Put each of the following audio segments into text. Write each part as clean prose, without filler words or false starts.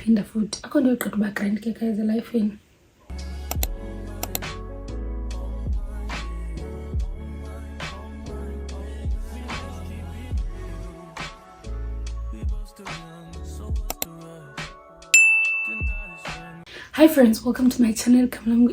ndiyaphinda futhi akho nto yoqeda uba grandke guys elifeni. Hi friends, welcome to my channel. And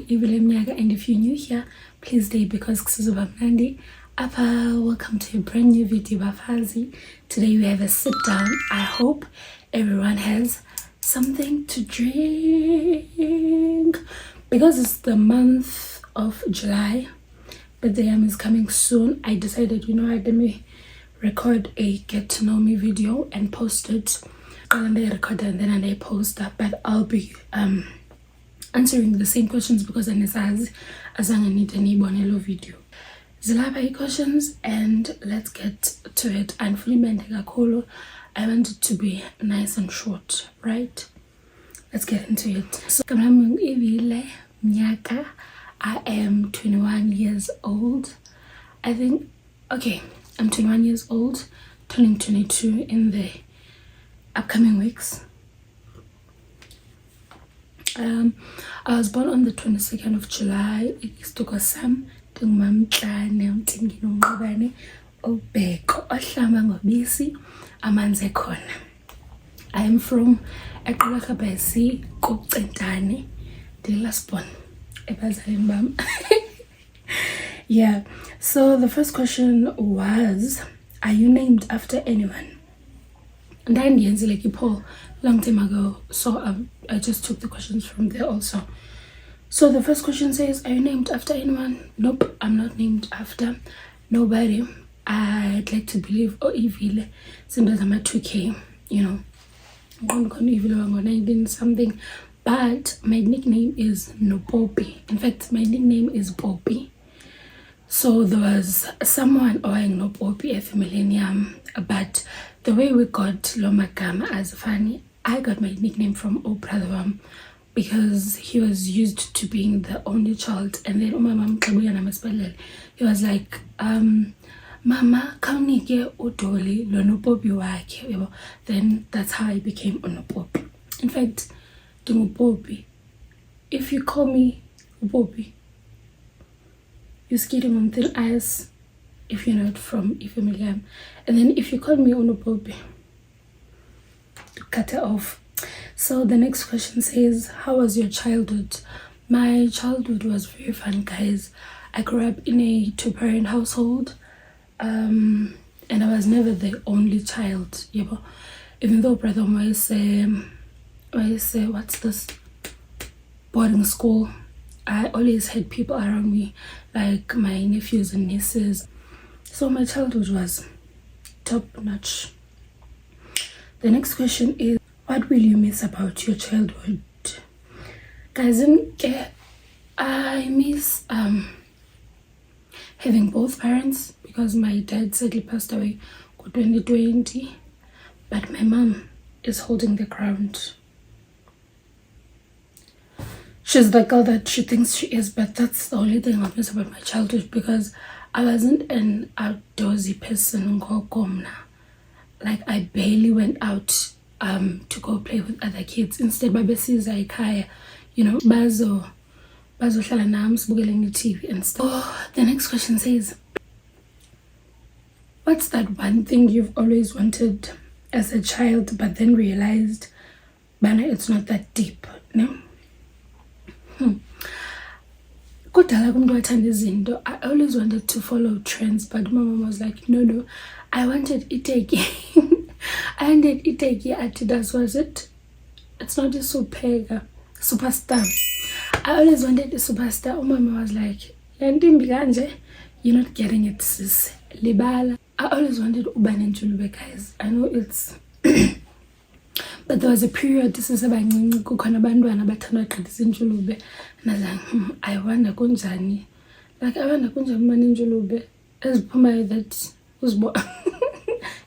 if you're new here, please stay because kusizoba mnandi. Welcome to a brand new video by Varsity. Today we have a sit down. I hope everyone has something to drink because it's the month of July, but the is coming soon. I decided, you know what, let me record a get to know me video and post it. And I record and then I post that, but I'll be answering the same questions because I need any bonelo video. Zilapha questions and let's get to it. And fully mendega I want it to be nice and short, right? Let's get into it. So I am 21 years old. I think, okay, I'm 21 years old, turning 22 in the upcoming weeks. I was born on the 22nd of July. I am from Varsity, yeah. So the first question was, are you named after anyone? And then like Paul long time ago, so I just took the questions from there also. So the first question says, are you named after anyone? Nope, I'm not named after nobody. I'd like to believe evil since I'm at 2K, you know, I'm gonna evil 19 something, but my nickname is Nopopi. In fact, my nickname is Poppy. So there was someone owing Nopopi a millennium, but the way we got Lomagama as funny, I got my nickname from brother because he was used to being the only child, and then he was like, Mama, kaunike udoli lonopopi wake. Then that's how I became Onopopi. In fact, Popi. If you call me Popi, you're skating on thin ice if you're not from Ifemiliam. And then if you call me Onopopi, to cut it off. So the next question says, how was your childhood? My childhood was very fun, guys. I grew up in a two-parent household, and I was never the only child, you know. Even though brother might say what's this, boarding school, I always had people around me, like my nephews and nieces. So my childhood was top notch. The next question is, what will you miss about your childhood? Guys, I miss having both parents because my dad sadly passed away in 2020, but my mom is holding the ground. She's the girl that she thinks she is, but that's the only thing I miss about my childhood because I wasn't an outdoorsy person. Like I barely went out to go play with other kids. Instead, babesiza ekhaya, you know, bazohlala nami sibukele TV and stuff. Oh, the next question says, what's that one thing you've always wanted as a child but then realized, Bana, it's not that deep, no? I always wanted to follow trends, but my mom was like, no, I wanted Iteki. I wanted Iteki Adidas, was it? It's not a superstar. I always wanted a superstar. My mama was like, you're not getting it, sis. Libala. I always wanted Uban Julube, guys. I know it's but there was a period, this is about kukhona abantwana abathanda uqedisa injulube, and I was like, I wonder kunjani. Like I wonder kunjani manje injulube eziphumayo that uzbo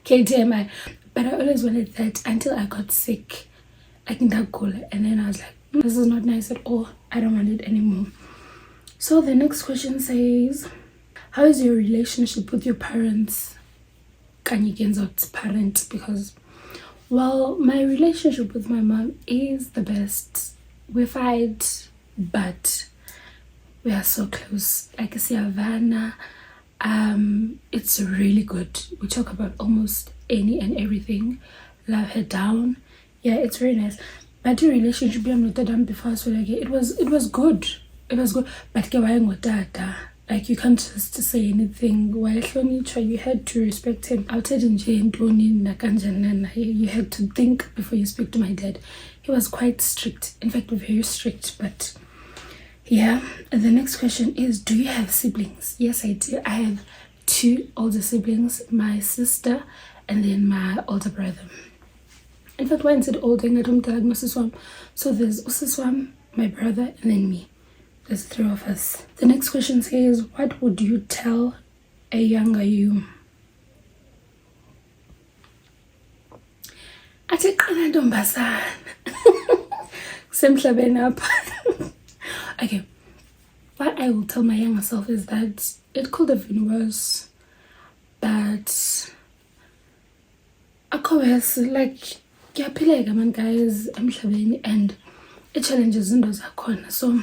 KTMI. But I always wanted that until I got sick, like in that goal, and then I was like, this is not nice at all. I don't want it anymore. So the next question says, how is your relationship with your parents? Can you get out parent? Because Well, my relationship with my mom is the best. We fight, but we are so close. Like Siavana, it's really good. We talk about almost any and everything. Love her down. Yeah, it's very nice. But the relationship I'm not done before, so like it was good. It was good. But data. Like you can't just say anything. While you had to respect him. Outside in you had to think before you speak to my dad. He was quite strict. In fact, very strict. But yeah. And the next question is, do you have siblings? Yes, I do. I have 2 older siblings, my sister and then my older brother. In fact, why is it older? So there's Usiswam, my brother, and then me. There's 3 of us. The next question says, what would you tell a younger you? Okay. What I will tell my younger self is that it could have been worse, but like kuyaphileka man guys emhlabeni, and challenges into zakhona, so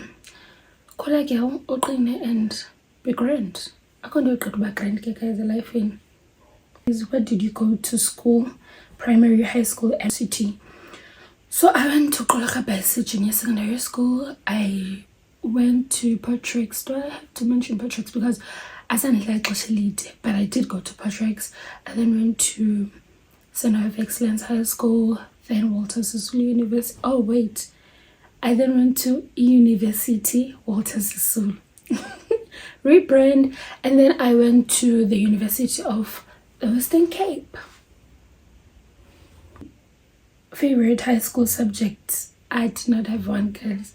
khula ke uqine and be grand. Akho nto yoqeda uba grand ke guys elifeni. Where did you go to school? Primary, high school, and city. So I went to Kolaka Varsity Junior Secondary School. I went to Patrick's. Do I have to mention Patrick's? Because I didn't like lead, but I did go to Patrick's. I then went to Center of Excellence High School, then Walter Sisulu University. Oh wait, I then went to University Walter Sisulu. Rebrand, and then I went to the University of the Western Cape. Favorite high school subjects? I did not have one because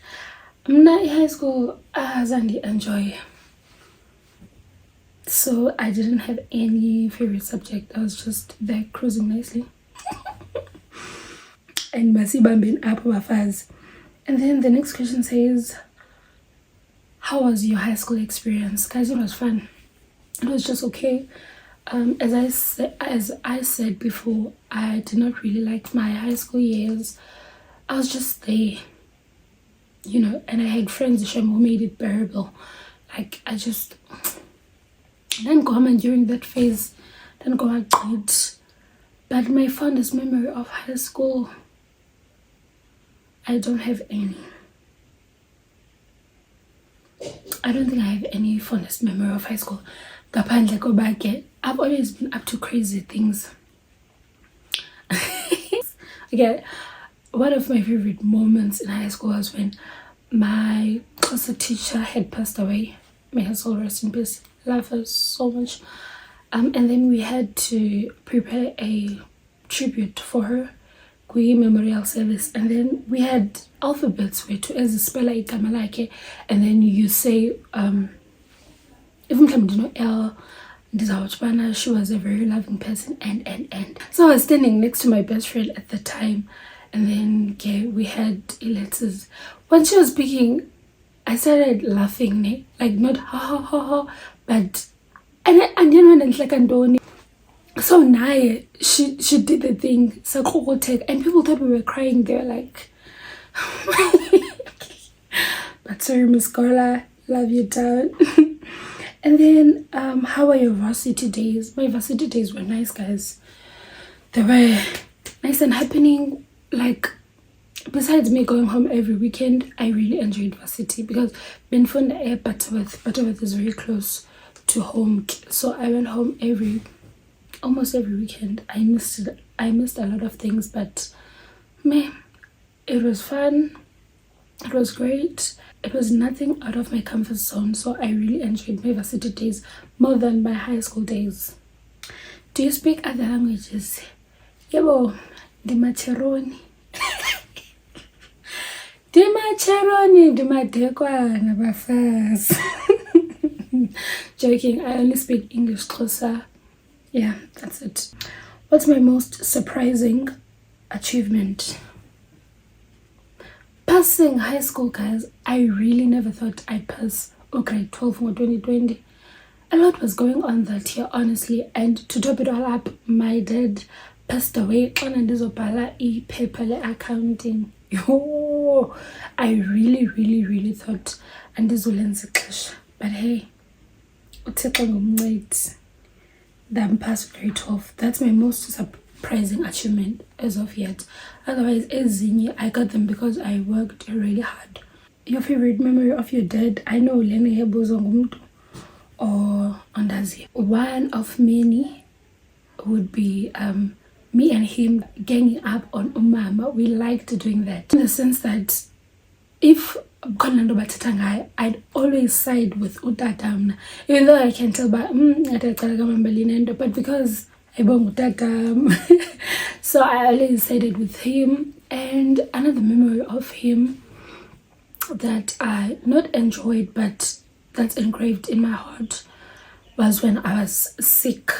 high school I didn't enjoy, so I didn't have any favorite subject. I was just there cruising nicely and masibambing up bafaz. And then the next question says, how was your high school experience? Guys, it was fun. It was just okay. As I said before, I did not really like my high school years. I was just there, and I had friends who made it bearable. Like I just didn't go on during that phase, didn't go out great. But my fondest memory of high school, I don't have any. I don't think I have any fondest memory of high school. I've always been up to crazy things. Okay, one of my favorite moments in high school was when my Xhosa teacher had passed away. May her soul rest in peace. Love her so much. And then we had to prepare a tribute for her, memorial service, and then we had alphabets where to as spell igama lakhe, and then you say even L. She was a very loving person, and so I was standing next to my best friend at the time, and then we had letters. When she was speaking, I started laughing, like not ha ha ha ha, but and then when like Andoni. So naye she did the thing, and people thought we were crying. They're like, but sorry, Miss Carla, love you down. And then how were your varsity days? My varsity days were nice, guys. They were nice and happening. Like, besides me going home every weekend, I really enjoyed varsity because Benfonda Butterworth is very close to home, so I went home almost every weekend. I missed a lot of things, but it was fun. It was great. It was nothing out of my comfort zone, so I really enjoyed my varsity days more than my high school days. Do you speak other languages? Yebo, Dimacheroni. Dimacheroni, Dimadekwana, bafas. Joking, I only speak English, Xhosa. Yeah, that's it. What's my most surprising achievement? Passing high school, guys. I really never thought I'd pass grade 12 for 2020. A lot was going on that year, honestly, and to top it all up, my dad passed away xana ndizobhala iphepha le-accounting. Yo, I really thought andizulenza ixesha, but hey, uthixo ngumncedi. That passed grade 12. That's my most surprising achievement as of yet. Otherwise, ezinye, I got them because I worked really hard. Your favorite memory of your dad? I know Lene Hebuzo ngumntu or Andazi. One of many would be me and him ganging up on umama. We liked doing that in the sense that if I'd always side with utata, even though I can tell by but because I bong utata, so I always sided with him. And another memory of him that I not enjoyed but that's engraved in my heart was when I was sick.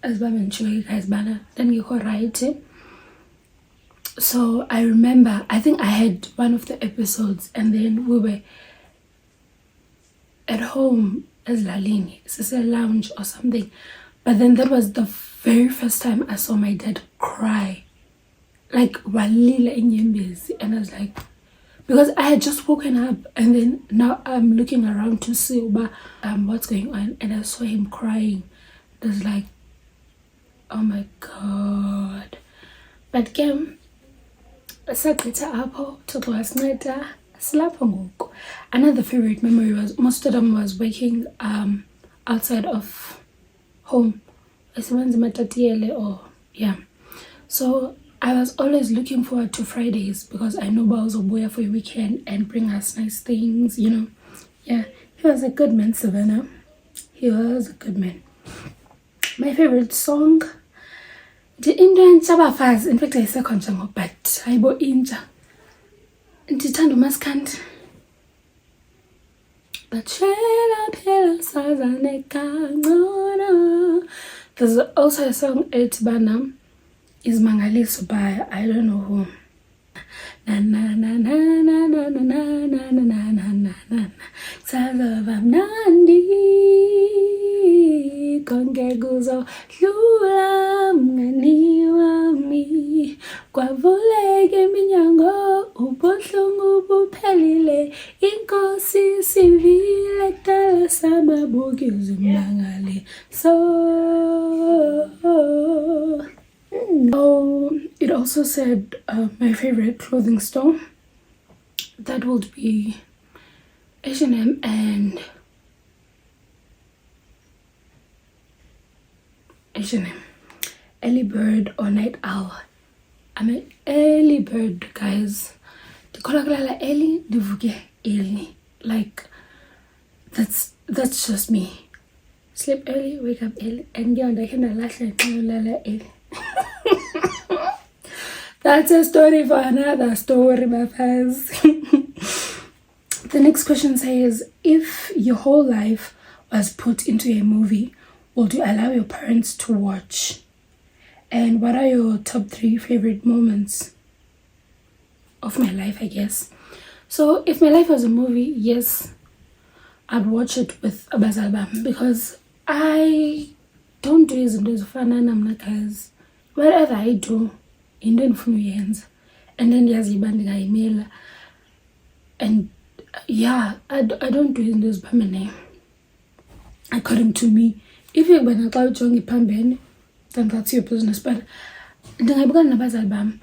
As I mentioned, guys, then you right. So I remember, I think I had one of the episodes and then we were at home as Lalini, it's a lounge or something. But then that was the very first time I saw my dad cry. Like walila inyembezi. And I was like, because I had just woken up and then now I'm looking around to see what's going on, and I saw him crying. I was like, oh my god. But Kim, another favorite memory was most of them was working outside of home. Or yeah. So I was always looking forward to Fridays because I know Bao was a boy for a weekend and bring us nice things, you know. Yeah, he was a good man, Savannah. He was a good man. My favorite song, the Indian Chabafaz. In fact, I say Conchango, but I bought Inja. Ndithanda uMaskandi. But there's also a song Banam is Mangaliso by I don't know who. Na na na na na na na na na na na na na Salava Nandi Konge Guzo Lula Mngani wami Kwavuleke minyango ubuhlungu buphelile inkosi sivile kudala sababuki uzimangale so it also said my favorite clothing store. That would be H&M and H&M. Early bird or night owl. I'm an early bird, guys. Dikolakulala early, divuke early. Like that's just me. Sleep early, wake up early, and get on the kind of lala early. That's a story for another story, my friends. The next question says, if your whole life was put into a movie, would you allow your parents to watch? And what are your top 3 favorite moments of my life, I guess? So if my life was a movie, yes, I'd watch it with Abazalbam because I don't do izinto ezifana guys. Whatever I do, into ndifuna uyenza, and then ndiyaziba ndingayimela. And yeah, I don't do izinto eziphambene according to me. If you're going to ujonga iphambene, then that's your business. But ndingayibukana nabazali bam.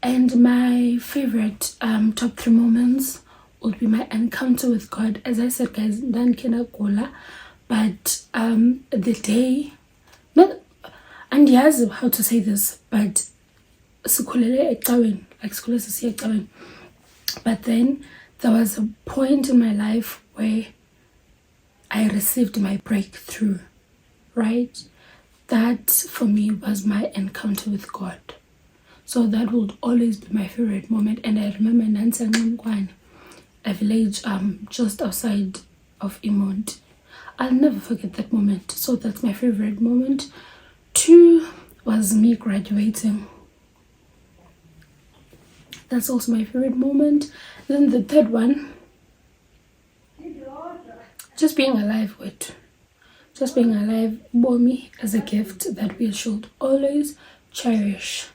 And my favorite top 3 moments would be my encounter with God. As I said, guys, ndandikhe ndagula, but the day, not, and yes, how to say this, but sikhulele ecaweni, like sikhulele sisiya ecaweni. But then there was a point in my life where I received my breakthrough, right? That for me was my encounter with God. So that would always be my favorite moment. And I remember Nansi Nqamkwane, a village just outside of Imont. I'll never forget that moment. So that's my favorite moment. 2 was me graduating. That's also my favorite moment. Then the 3rd one, just being alive with. Just being alive bore me as a gift that we should always cherish.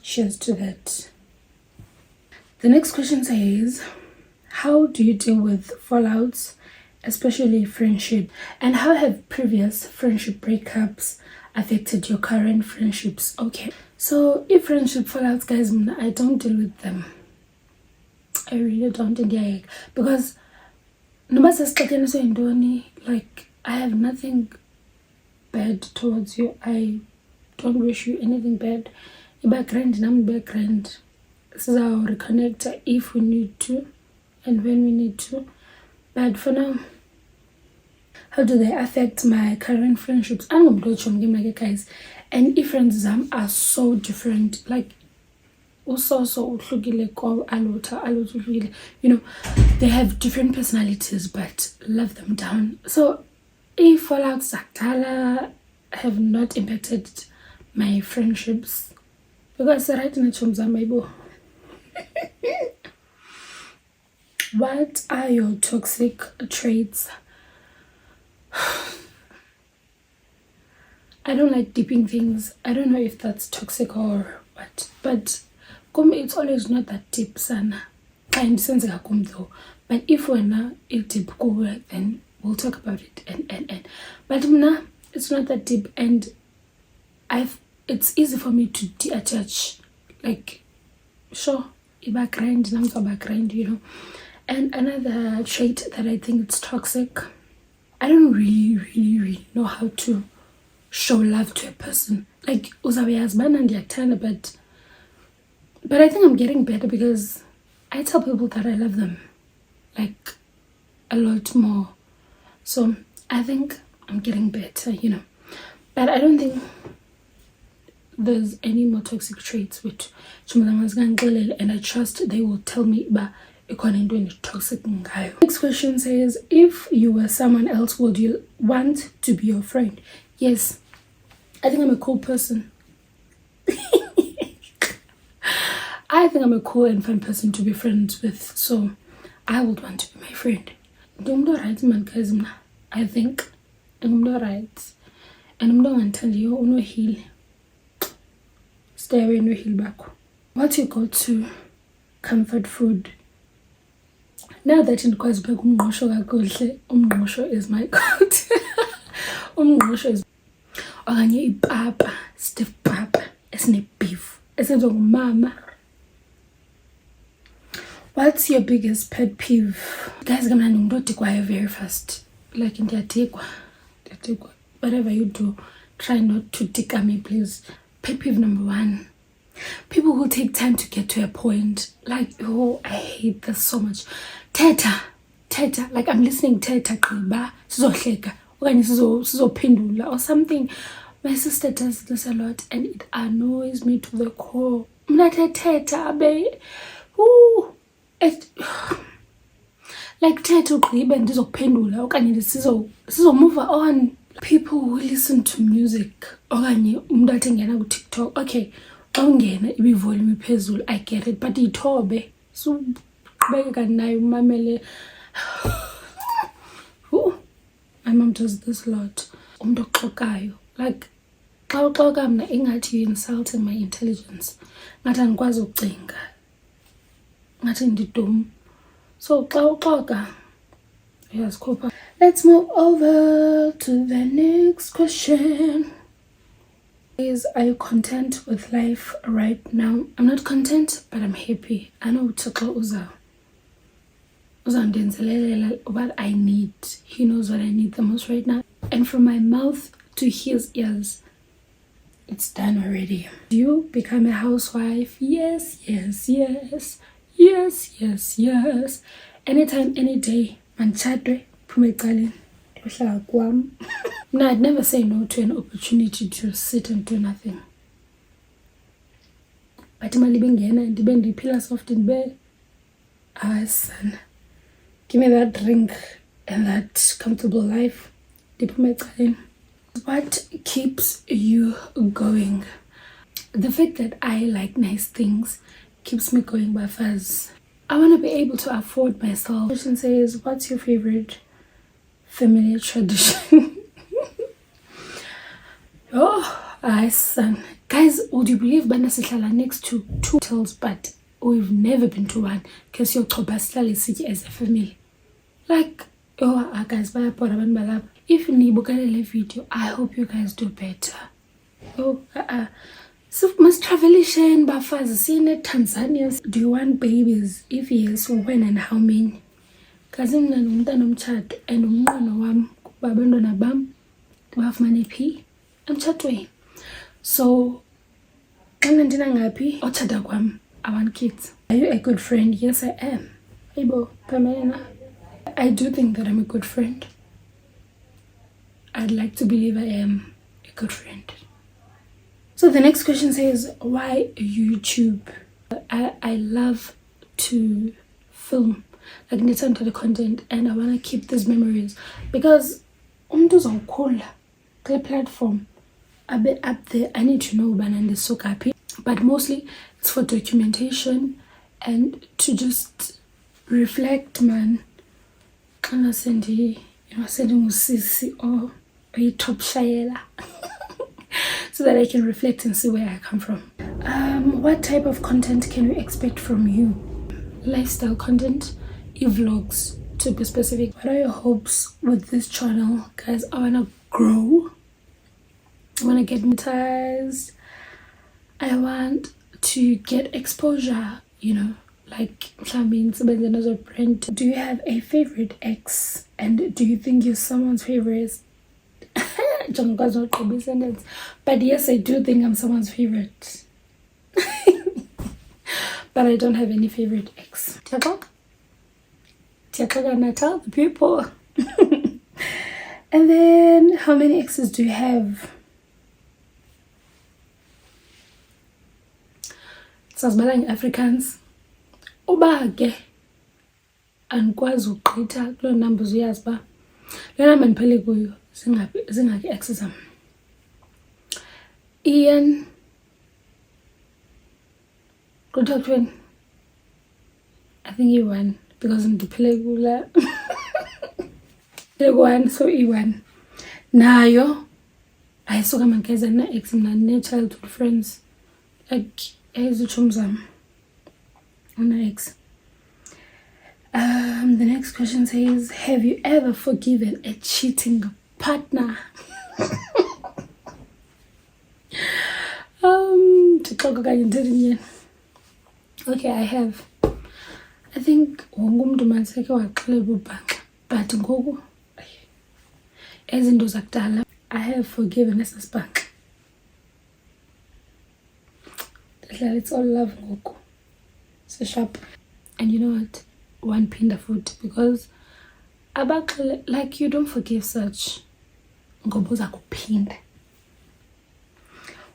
Cheers to that. The next question says, how do you deal with fallouts, especially friendship? And how have previous friendship breakups affected your current friendships? Okay, so if friendship fallouts, guys, I don't deal with them. I really don't, because like, I have nothing bad towards you. I don't wish you anything bad. Background, background. This is our reconnector if we need to and when we need to. But for now, how do they affect my current friendships? I'm like, guys, and if friends are so different, like also you know, they have different personalities, but love them down. So if fallouts have not impacted my friendships, because right in the what are your toxic traits? I don't like dipping things. I don't know if that's toxic or what, but it's always not that deep, sana. And sense though. But if we're not deep, then we'll talk about it and. But it's not that deep, and it's easy for me to detach. Like, sure, background, you know. And another trait that I think it's toxic, I don't really know how to show love to a person. Like, uzabe husband and yaktana, but I think I'm getting better because I tell people that I love them, like, a lot more. So I think I'm getting better, you know. But I don't think there's any more toxic traits with and I trust they will tell me about toxic. Next question says, if you were someone else, would you want to be your friend? Yes, I think I'm a cool person. I think I'm a cool and fun person to be friends with, so I would want to be my friend. I think I'm not right, and I'm not going to tell you no heal. Stay away, no heal back. What's your go-to comfort food? Now that in Kwazibek umngqusho is my go-to. Umngqusho is okanye ipapa, stiff papa, beef. Mama. What's your biggest pet peeve? Guys, I'm not very fast. Like in whatever you do, try not to tick at me, please. Pet peeve number 1. People who take time to get to a point. Like, oh, I hate this so much. Teta. Like, I'm listening teta qiba sizohleka okanye sizophendula or something. My sister does this a lot and it annoys me to the core. Mna teta abe. Ooh. Like teta ugqibe ndizophendula okanye sizo move on. People who listen to music okanye umuntu athi ngena ku TikTok, okay, xa ungena volume phezulu, I get it, but ithobe so qhubeka nayo umamele. My mom does this a lot. Umuntu oxokayo, like xa uxoka mna ingathi you insulting my intelligence, ngathi andikwazi ukucinga, ngathi ndidum. So xa uxoka uyazikhupha. Let's move over to the next question. Are you content with life right now? I'm not content, but I'm happy. I know what I need. He knows what I need the most right now. And from my mouth to his ears, it's done already. Do you become a housewife? Yes. Anytime, any day. Manchadwe. No, I'd never say no to an opportunity to sit and do nothing. But imali bengena ndiphila soft in bed. Son, give me that drink and that comfortable life. What keeps you going? The fact that I like nice things keeps me going by fast. I want to be able to afford myself. The question says, what's your favorite family tradition? Oh, son, Guys, would you believe bana sihlala next to 2 hotels, but we've never been to one because you're sihlale sitye as a family? Like, oh, guys, bayabhora abantu balapha. If nibukele le video, I hope you guys do better. Oh, so masitravelishen bafazi siyene Tanzania. Do you want babies? If yes, when and how many? Kazi mina nomntana omtshato and umnqweno wam kuba abantwana bam bafumane phi emtshatweni. So xa ndina ngaphi otshata kwam, I want kids. Are you a good friend? Yes, I am. Ibo Pamela, I do think that I'm a good friend. I'd like to believe I am a good friend. So the next question says, why YouTube? I love to film, like listen to the content, and I want to keep these memories because cool platform a bit up there. I need to know when I'm so happy, but mostly it's for documentation and to just reflect, man. Kind of sending usisi or a top shayela so that I can reflect and see where I come from. What type of content can we expect from you? Lifestyle content, vlogs to be specific. What are your hopes with this channel? Guys, I want to grow. I want to get monetized. I want to get exposure, like means as a brand. Do you have a favorite ex, and do you think you're someone's favorite? But yes, I do think I'm someone's favorite. But I don't have any favorite ex. Tiako gonna tell the people. And then how many exes do you have? Sazibala Africans. Uba ke andikwazi ugqitha kuloo numbers uyazi ba le number ndiphele kuyo zingaki exes am. Ian good talk to I think E1 because ndiphele kula one, so E1 nayo ayisuka mankeza na ex na childhood friends like ezitshomi zam una ex. The next question says, have you ever forgiven a cheating partner? Okay, I have. I think wonke umuntu manseke waxelela ubhanqa, but ngoku ezinto zakudala I have forgiven esasibhanqa. It's all love ngoku. So sharp. And you know what? One pinda food, because like you don't forgive such ngobuza kupinda.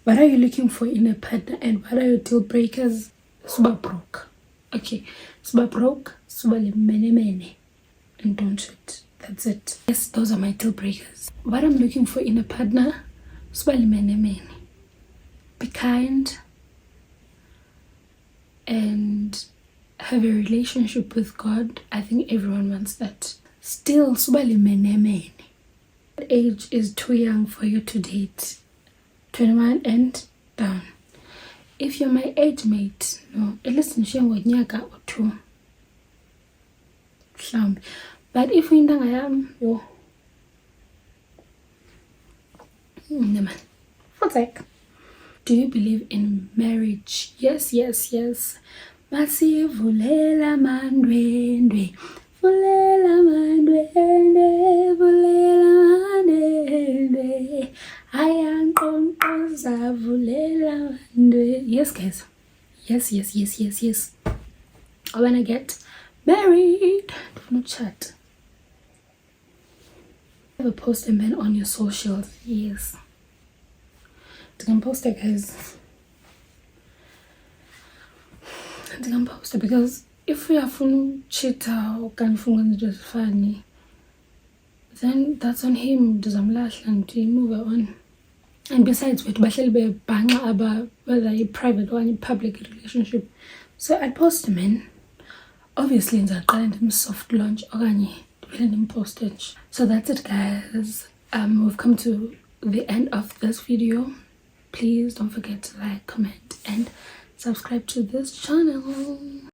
What are you looking for in a partner, and what are your deal breakers? Suba broke. Okay, suba broke, suba le mene and don't cheat. That's it. Yes, those are my deal breakers. What I'm looking for in a partner, suba le mene. Be kind and have a relationship with God. I think everyone wants that. Still, subali mene. What age is too young for you to date? 21 and down. If you're my age mate, no, at least ngonyaka or 2. But if we I am, yo. Man. What's that? Do you believe in marriage? Yes. Masivulela mandwendwe, vulela mandwendwe, vulela mandwendwe, ayankqonkqoza vulela mandwendwe. Yes, guys. Yes. I wanna get married. No chat. Ever post a man on your socials? Yes. You can post it, guys. I can post it because if we are from cheater or can just funny, then that's on him. Does amlash and to move on. And besides, we to be banga about whether a private or a public relationship. So I post him in. Obviously, in that kind of soft launch or any postage. So that's it, guys. We've come to the end of this video. please don't forget to like, comment, and subscribe to this channel.